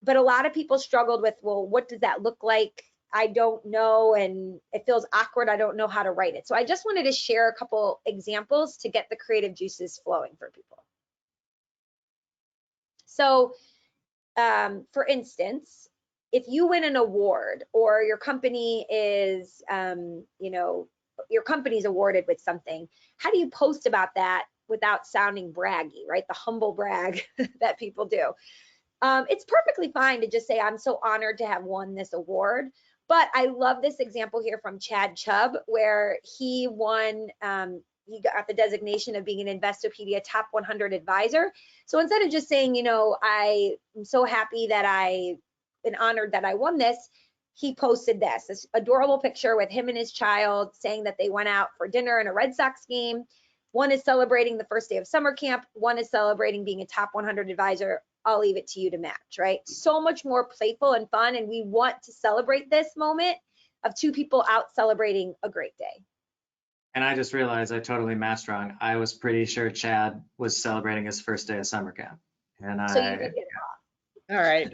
But a lot of people struggled with, well, what does that look like? I don't know, and it feels awkward. I don't know how to write it. So I just wanted to share a couple examples to get the creative juices flowing for people. So for instance, if you win an award or your company is, your company's awarded with something, how do you post about that without sounding braggy, right? The humble brag that people do. It's perfectly fine to just say, I'm so honored to have won this award. But I love this example here from Chad Chubb, where he won, he got the designation of being an Investopedia Top 100 advisor. So instead of just saying, I'm so happy that and honored that I won this, he posted this adorable picture with him and his child saying that they went out for dinner in a Red Sox game. One is celebrating the first day of summer camp. One is celebrating being a top 100 advisor. I'll leave it to you to match, right? So much more playful and fun. And we want to celebrate this moment of 2 people out celebrating a great day. And I just realized I totally matched wrong. I was pretty sure Chad was celebrating his first day of summer camp. And so you did get it wrong. All right.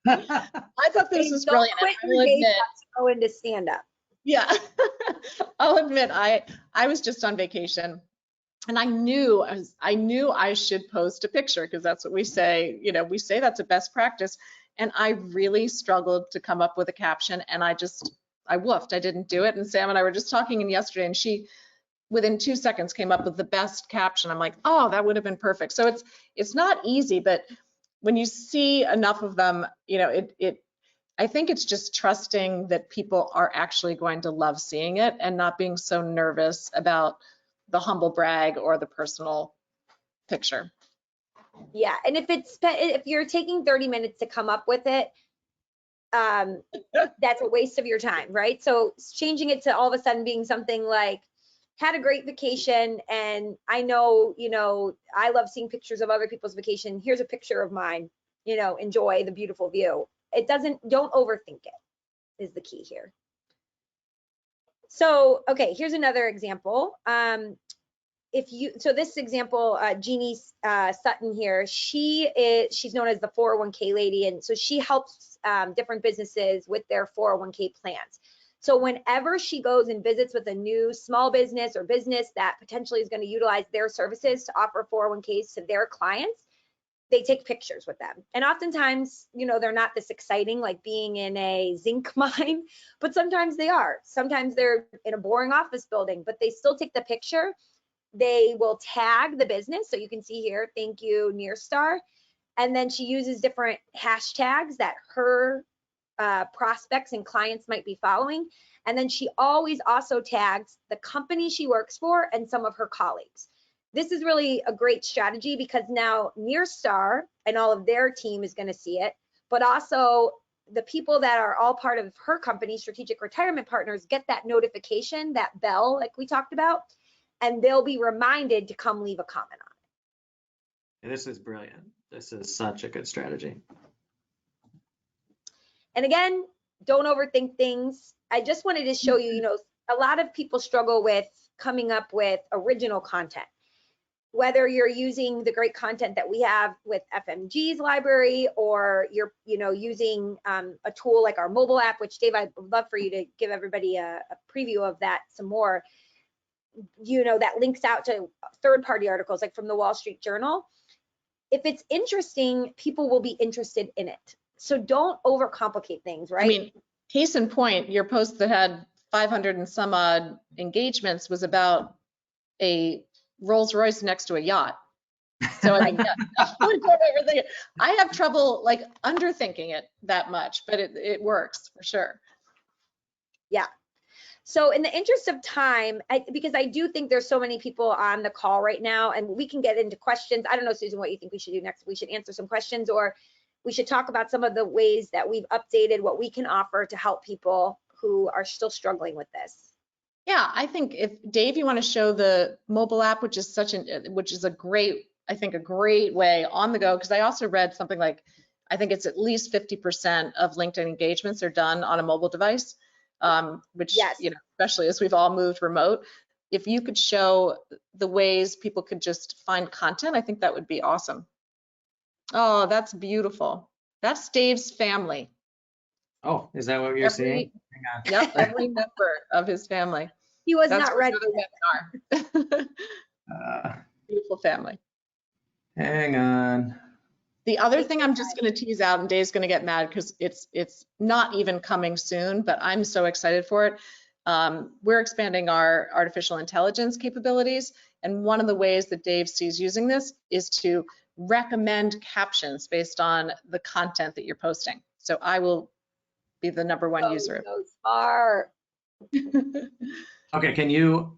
I thought this was Don't brilliant. quit I your will day admit, job to go into stand up. yeah, I'll admit, I was just on vacation. And I knew I should post a picture because that's what we say, we say that's a best practice. And I really struggled to come up with a caption, and I woofed. I didn't do it. And Sam and I were just talking yesterday, and she, within 2 seconds, came up with the best caption. I'm like, oh, that would have been perfect. So it's not easy, but when you see enough of them, I think it's just trusting that people are actually going to love seeing it and not being so nervous about the humble brag or the personal picture. Yeah, and if you're taking 30 minutes to come up with it, that's a waste of your time, right? So changing it to all of a sudden being something like, had a great vacation, and I know, I love seeing pictures of other people's vacation. Here's a picture of mine, enjoy the beautiful view. Don't overthink it is the key here. So, okay, here's another example. So this example, Jeannie Sutton here, she's known as the 401k lady, and so she helps different businesses with their 401k plans. So whenever she goes and visits with a new small business or business that potentially is going to utilize their services to offer 401ks to their clients, they take pictures with them. And oftentimes, they're not this exciting, like being in a zinc mine, but sometimes they are. Sometimes they're in a boring office building, but they still take the picture. They will tag the business. So you can see here, thank you, Nearstar. And then she uses different hashtags that her prospects and clients might be following. And then she always also tags the company she works for and some of her colleagues. This is really a great strategy because now Nearstar and all of their team is going to see it, but also the people that are all part of her company, Strategic Retirement Partners, get that notification, that bell like we talked about, and they'll be reminded to come leave a comment on it. This is brilliant. This is such a good strategy. And again, don't overthink things. I just wanted to show you, a lot of people struggle with coming up with original content. Whether you're using the great content that we have with FMG's library, or you're, using a tool like our mobile app, which Dave, I'd love for you to give everybody a preview of that some more, that links out to third-party articles like from the Wall Street Journal. If it's interesting, people will be interested in it. So don't overcomplicate things, right? I mean, case in point, your post that had 500 and some odd engagements was about a Rolls Royce next to a yacht. So I mean, don't overthink it. I have trouble like underthinking it that much, but it works for sure. Yeah. So in the interest of time, because I do think there's so many people on the call right now, and we can get into questions. I don't know, Susan, what you think we should do next. We should answer some questions, or we should talk about some of the ways that we've updated what we can offer to help people who are still struggling with this. Yeah, I think if Dave, you want to show the mobile app, which is a great, I think a great way on the go, because I also read something like, I think it's at least 50% of LinkedIn engagements are done on a mobile device, which, yes, especially as we've all moved remote. If you could show the ways people could just find content, I think that would be awesome. Oh, that's beautiful. That's Dave's family. Oh, is that what you're seeing? Yep, every member of his family. He was That's not ready. Webinar. Beautiful family. Hang on. The other thing I'm just going to tease out, and Dave's going to get mad because it's not even coming soon, but I'm so excited for it. We're expanding our artificial intelligence capabilities, and one of the ways that Dave sees using this is to recommend captions based on the content that you're posting. So I will be the #1 user. So smart. Okay, can you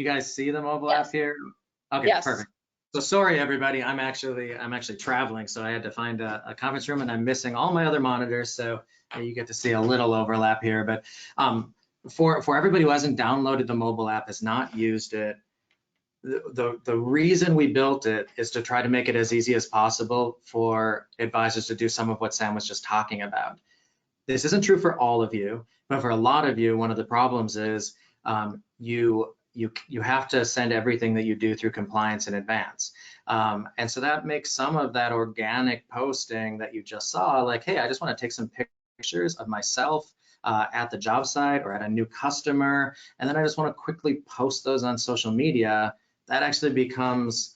guys see the mobile app here? Okay, yes. Perfect. So sorry everybody, I'm actually traveling, so I had to find a conference room, and I'm missing all my other monitors, so you get to see a little overlap here. But for everybody who hasn't downloaded the mobile app, has not used it, the reason we built it is to try to make it as easy as possible for advisors to do some of what Sam was just talking about. This isn't true for all of you, but for a lot of you, one of the problems is you you have to send everything that you do through compliance in advance. And so that makes some of that organic posting that you just saw, like, hey, I just want to take some pictures of myself at the job site or at a new customer, and then I just want to quickly post those on social media. That actually becomes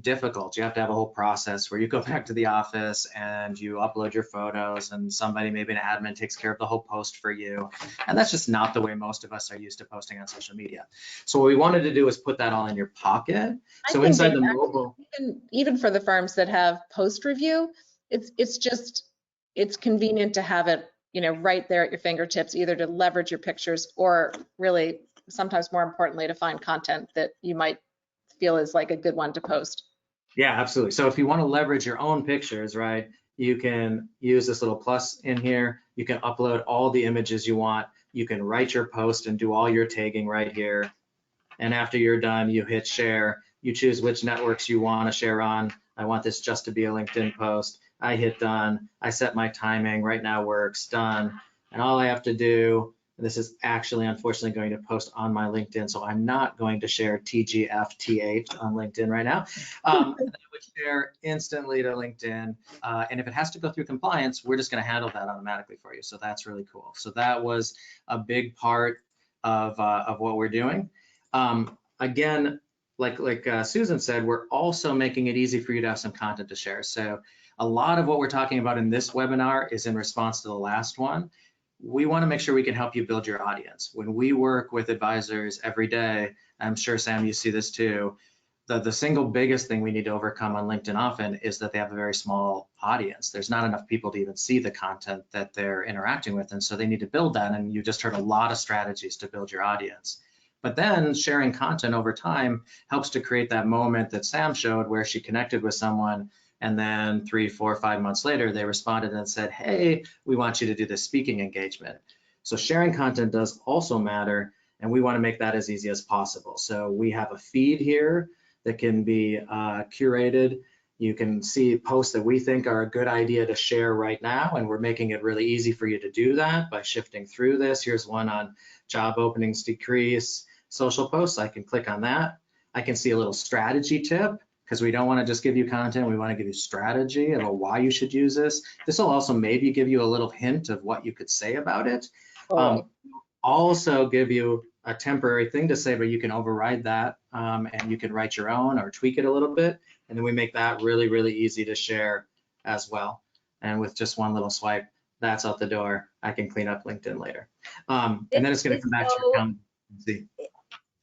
difficult. You have to have a whole process where you go back to the office and you upload your photos, and somebody, maybe an admin, takes care of the whole post for you. And that's just not the way most of us are used to posting on social media. So what we wanted to do is put that all in your pocket. So inside the mobile, even for the firms that have post review, it's convenient to have it, right there at your fingertips, either to leverage your pictures or really, sometimes more importantly, to find content that you might feel is like a good one to post. Yeah, absolutely. So if you want to leverage your own pictures, right, you can use this little plus in here. You can upload all the images you want. You can write your post and do all your tagging right here. And after you're done, you hit share. You choose which networks you want to share on. I want this just to be a LinkedIn post. I hit done. I set my timing. Right now works, done. And all I have to do, this is actually unfortunately going to post on my LinkedIn, so I'm not going to share TGFTH on LinkedIn right now. And then I would share instantly to LinkedIn. And if it has to go through compliance, we're just going to handle that automatically for you. So that's really cool. So that was a big part of what we're doing. Again, like Susan said, we're also making it easy for you to have some content to share. So a lot of what we're talking about in this webinar is in response to the last one. We want to make sure we can help you build your audience. When we work with advisors every day, I'm sure, Sam, you see this too, the single biggest thing we need to overcome on LinkedIn often is that they have a very small audience. There's not enough people to even see the content that they're interacting with, and so they need to build that, and you just heard a lot of strategies to build your audience. But then sharing content over time helps to create that moment that Sam showed where she connected with someone, and then 3, 4, 5 months later, they responded and said, hey, we want you to do this speaking engagement. So sharing content does also matter, and we want to make that as easy as possible. So we have a feed here that can be curated. You can see posts that we think are a good idea to share right now, and we're making it really easy for you to do that by shifting through this. Here's one on job openings decrease, social posts. I can click on that. I can see a little strategy tip, because we don't want to just give you content, we want to give you strategy about why you should use this. This will also maybe give you a little hint of what you could say about it. Also give you a temporary thing to say, but you can override that and you can write your own or tweak it a little bit. And then we make that really, really easy to share as well. And with just one little swipe, that's out the door. I can clean up LinkedIn later. And then it's going to come back to your account. See.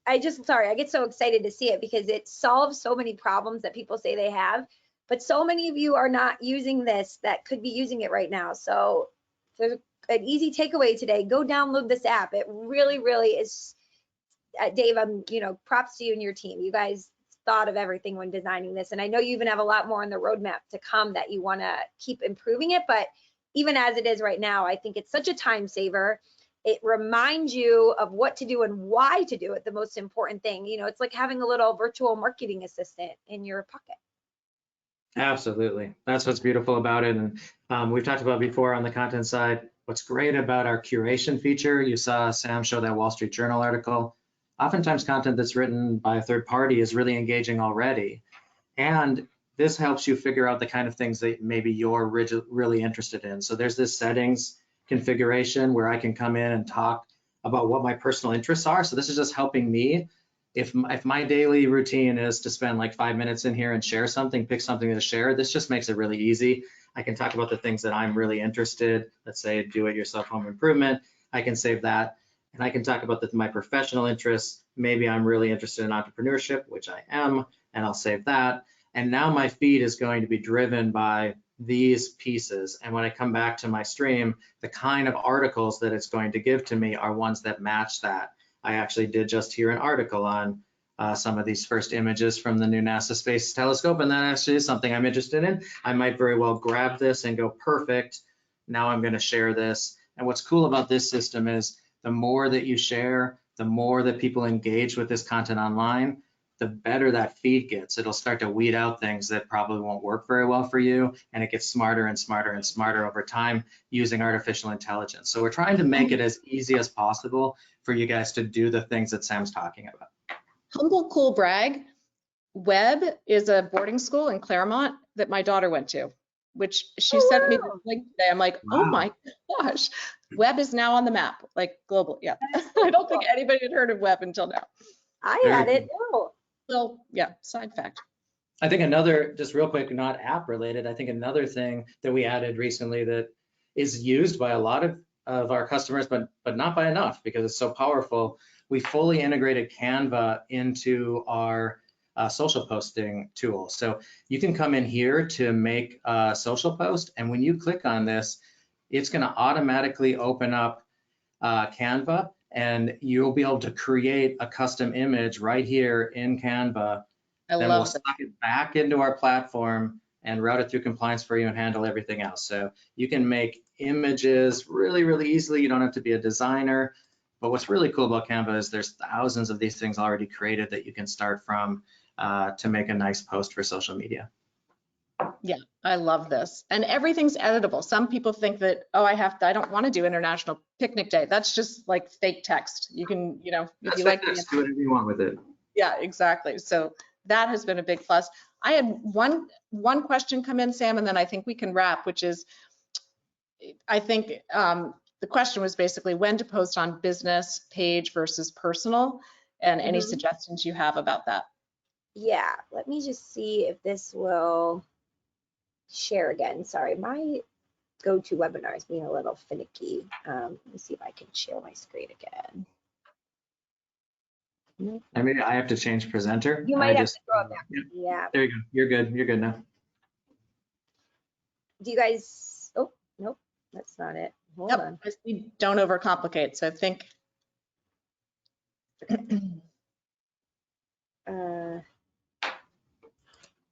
I get so excited to see it because it solves so many problems that people say they have, but so many of you are not using this that could be using it right now. So there's an easy takeaway today. Go download this app. It really, really is. Dave, props to you and your team. You guys thought of everything when designing this, and I know you even have a lot more in the roadmap to come that you want to keep improving it. But even as it is right now, I think it's such a time saver. It reminds you of what to do and why to do it, the most important thing. It's like having a little virtual marketing assistant in your pocket. Absolutely. That's what's beautiful about it. And we've talked about before on the content side, what's great about our curation feature, you saw Sam show that Wall Street Journal article. Oftentimes content that's written by a third party is really engaging already. And this helps you figure out the kind of things that maybe you're really interested in. So there's this settings configuration where I can come in and talk about what my personal interests are. So this is just helping me. If my daily routine is to spend like 5 minutes in here and share something, pick something to share, this just makes it really easy. I can talk about the things that I'm really interested, let's say do-it-yourself home improvement. I can save that. And I can talk about my professional interests. Maybe I'm really interested in entrepreneurship, which I am, and I'll save that. And now my feed is going to be driven by these pieces. And when I come back to my stream, the kind of articles that it's going to give to me are ones that match that. I actually did just hear an article on some of these first images from the new NASA Space Telescope, and that actually is something I'm interested in. I might very well grab this and go, perfect, now I'm going to share this. And what's cool about this system is the more that you share, the more that people engage with this content online, the better that feed gets. It'll start to weed out things that probably won't work very well for you, and it gets smarter and smarter and smarter over time using artificial intelligence. So we're trying to make it as easy as possible for you guys to do the things that Sam's talking about. Humble cool brag. Webb is a boarding school in Claremont that my daughter went to, which she sent me the wow. link today. I'm like, oh Wow. my gosh, Webb is now on the map, like global. Yeah, I don't think anybody had heard of Webb until now. I Very hadn't. No. So yeah, side fact. I think another, just real quick, not app related, I think another thing that we added recently that is used by a lot of our customers, but not by enough because it's so powerful. We fully integrated Canva into our social posting tool. So you can come in here to make a social post, and when you click on this, it's going to automatically open up Canva, and you'll be able to create a custom image right here in Canva. I Then we'll love that. suck it back into our platform and route it through compliance for you and handle everything else. So you can make images really, really easily. You don't have to be a designer. But what's really cool about Canva is there's thousands of these things already created that you can start from to make a nice post for social media. Yeah, I love this. And everything's editable. Some people think that, oh, I don't want to do International Picnic Day. That's just like fake text. You can, you know, if That's you like do whatever you want with it. yeah, exactly. So that has been a big plus. I had one question come in, Sam, and then I think we can wrap, which is, I think the question was basically when to post on business page versus personal, and any Mhm. suggestions you have about that. Yeah, let me just see if this will share again. Sorry, my GoToWebinar is being a little finicky. Let me see if I can share my screen again. Nope. I mean, I have to change presenter. You I might have just, to throw it back. yeah, Yeah. there you go. You're good. You're good now. Do you guys, oh, nope, that's not it. Hold on. We don't overcomplicate. So I think.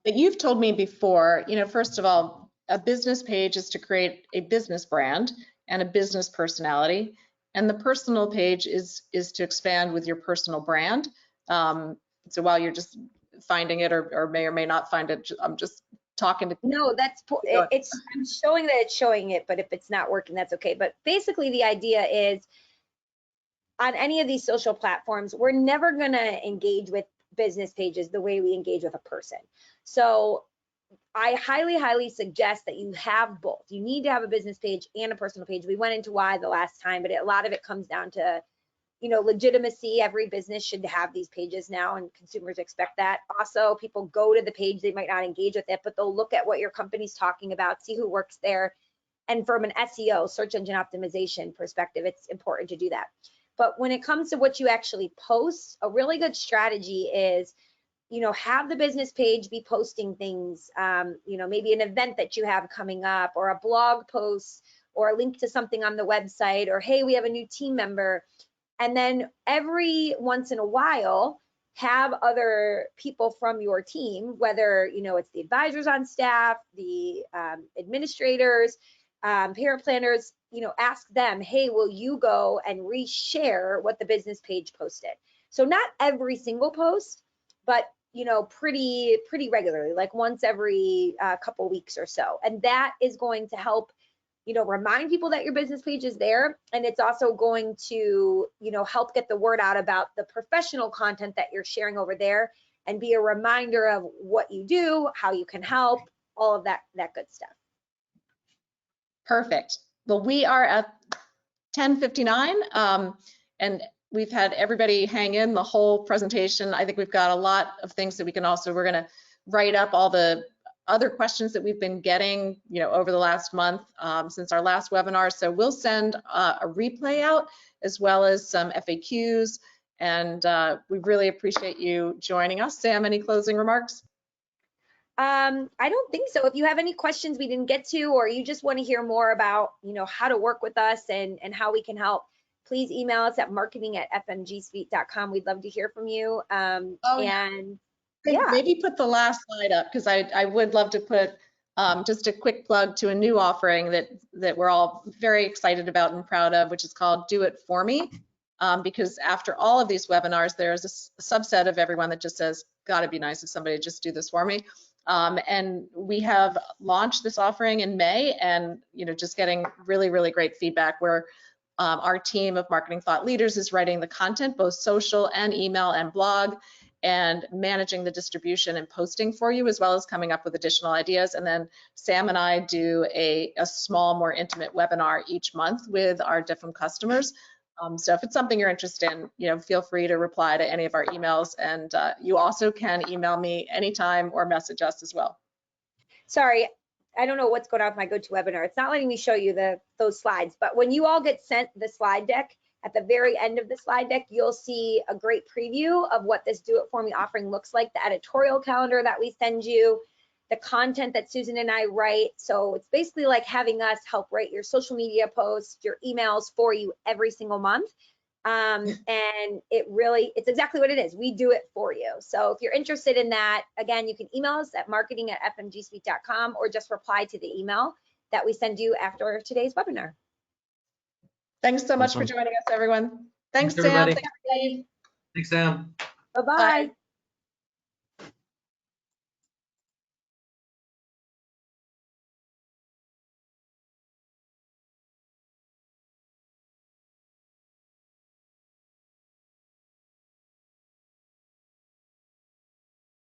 But you've told me before, you know, first of all, a business page is to create a business brand and a business personality, and the personal page is to expand with your personal brand. So while you're just finding it, or may or may not find it, I'm just talking to. No, that's it's I'm showing that it's showing it, but if it's not working, that's okay. But basically the idea is on any of these social platforms, we're never going to engage with business pages the way we engage with a person. So I highly suggest that you have both. You need to have a business page and a personal page. We went into why the last time, but a lot of it comes down to, you know, legitimacy. Every business should have these pages now, and consumers expect that. Also, people go to the page, they might not engage with it, but they'll look at what your company's talking about, see who works there. And from an SEO, search engine optimization perspective, it's important to do that. But when it comes to what you actually post, a really good strategy is, you know, have the business page be posting things, you know, maybe an event that you have coming up, or a blog post, or a link to something on the website, or hey, we have a new team member. And then every once in a while, have other people from your team, whether, you know, it's the advisors on staff, the administrators, parent planners, you know, ask them, hey, will you go and reshare what the business page posted? So not every single post, but, you know, pretty regularly, like once every couple weeks or so. And that is going to help, you know, remind people that your business page is there. And it's also going to, you know, help get the word out about the professional content that you're sharing over there, and be a reminder of what you do, how you can help, all of that good stuff. Perfect. Well, we are at 10:59, and we've had everybody hang in the whole presentation. I think we've got a lot of things that we're going to write up all the other questions that we've been getting, you know, over the last month since our last webinar. So we'll send a replay out, as well as some FAQs, and we really appreciate you joining us. Sam, any closing remarks? I don't think so. If you have any questions we didn't get to, or you just want to hear more about, you know, how to work with us and how we can help, please email us at marketing@fmgsuite.com. We'd love to hear from you. And yeah, maybe put the last slide up, because I would love to put just a quick plug to a new offering that we're all very excited about and proud of, which is called Do It For Me. Because after all of these webinars, there's a subset of everyone that just says, gotta be nice if somebody just do this for me. And we have launched this offering in May, and, you know, just getting really great feedback, where our team of marketing thought leaders is writing the content, both social and email and blog. and managing the distribution and posting for you, as well as coming up with additional ideas. And then Sam and I do a small, more intimate webinar each month with our different customers. So if it's something you're interested in, feel free to reply to any of our emails. And you also can email me anytime or message us as well. Sorry, I don't know what's going on with my GoToWebinar. It's not letting me show you those slides, but when you all get sent the slide deck, at the very end of the slide deck, you'll see a great preview of what this Do It For Me offering looks like, the editorial calendar that we send you, the content that Susan and I write. So it's basically like having us help write your social media posts, your emails for you every single month. And it's exactly what it is. We do it for you. So if you're interested in that, again, you can email us at marketing@fmgsuite.com or just reply to the email that we send you after today's webinar. Thanks so much Awesome. for joining us, everyone. Thanks, Thanks, everybody. Sam. Thanks, Dave. Thanks, Sam. Bye-bye. Bye.